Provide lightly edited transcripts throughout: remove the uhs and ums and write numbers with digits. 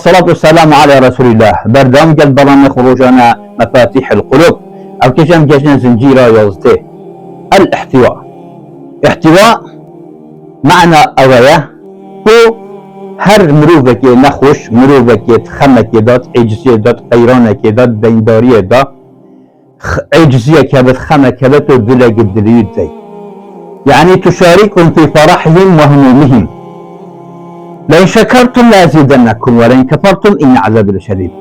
والصلاة والسلام على رسول الله. بردام قد برنامج خروجنا مفاتيح القلوب او كشان زنجيرة يوزته. الاحتواء. احتواء معنى اوية هو هر مروفك نخوش، مروفك تخمك دات، عجزية دات، قيرانك دات، ديندارية دات، عجزية كبت، خمك كبت، ودلق الدليل دي، يعني تشاركهم في فرحهم وهمومهم. لئن شكرتم لأزيدنكم ولئن كفرتم إن عذابي لشديد.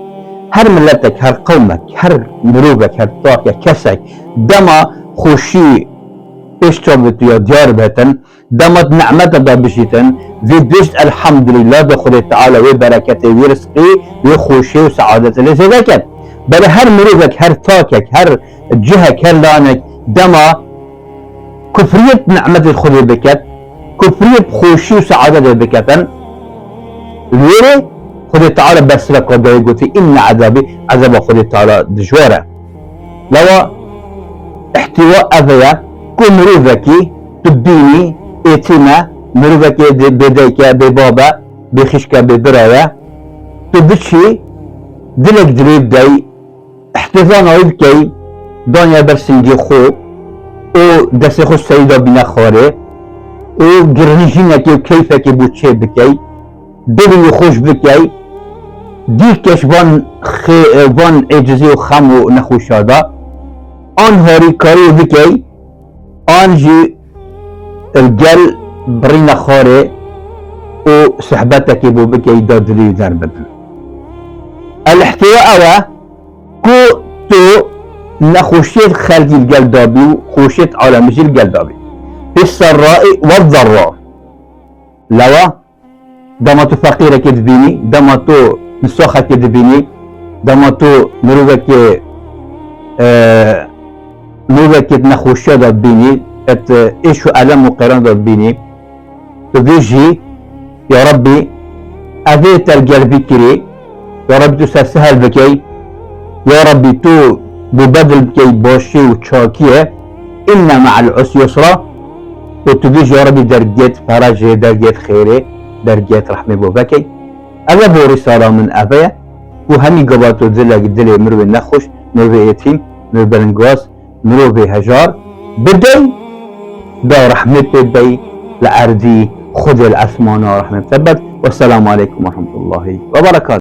هر ملتك، هر قومك، هر مروفك، هر طاقك، كسك دما خوشي اشتغلت يا ديار بهتن، دمت نعمة دا بشيتن، في بجد الحمد لله بخير تعالى وبركته ورزقي وخوشي وسعادة لزدكت. بل هر مروفك، هر طاقك، هر جهك، هر لانك دما كفرية نعمة الخذ بكت، كفرية خوشي وسعادة بكتن، الوري خذ تعالى برسلك وداي قلت إن عذابي عذاب خذ تعالى دجوارة. لو احتواء أذية كل مروفكي تبيني إتينا مروفكي بديك ببابا بخشكة ببرايا تبشي دلك دريب داي احتضان ويبكي دانيا برسنجي خو او دست خو سيدا بنا خاره او گرنجینکی و کیفکی بوچه بکی دلی خوش بکی دیکش وان عجزی و خم و نخوشادا آن هاری کاری بکی آن جی الگل برین خاره و صحبتکی بو بکی دادلی در بدن. الاحتواء اوه کو تو نخوشيت خارج القلدابي وخوشيت عالمي القلدابي في السراء والضراء. لوا دمتو فقيرة كدبيني، دمتو مسوخة كدبيني، دمتو مروفك مروفك نخوشة دبيني ات ايشو ألم وقيران دبيني تبيجي يا ربي أذيت القلب كري يا ربي تسهل بكي يا ربي تو ببدل بكي باشي وشاكية إن مع العسر يسرا وتبيج يا ربي درجات فرج درجات خيري درجات رحمة بوبكي. أبا بو رسالة من أبايا وهمي قباتو دلق دلي مروي نخوش مروي يتيم مروي بلنقواس مروي هجار بدي دا رحمة بي لأردي خذ الأثمان ورحمة تبت. والسلام عليكم ورحمة الله وبركاته.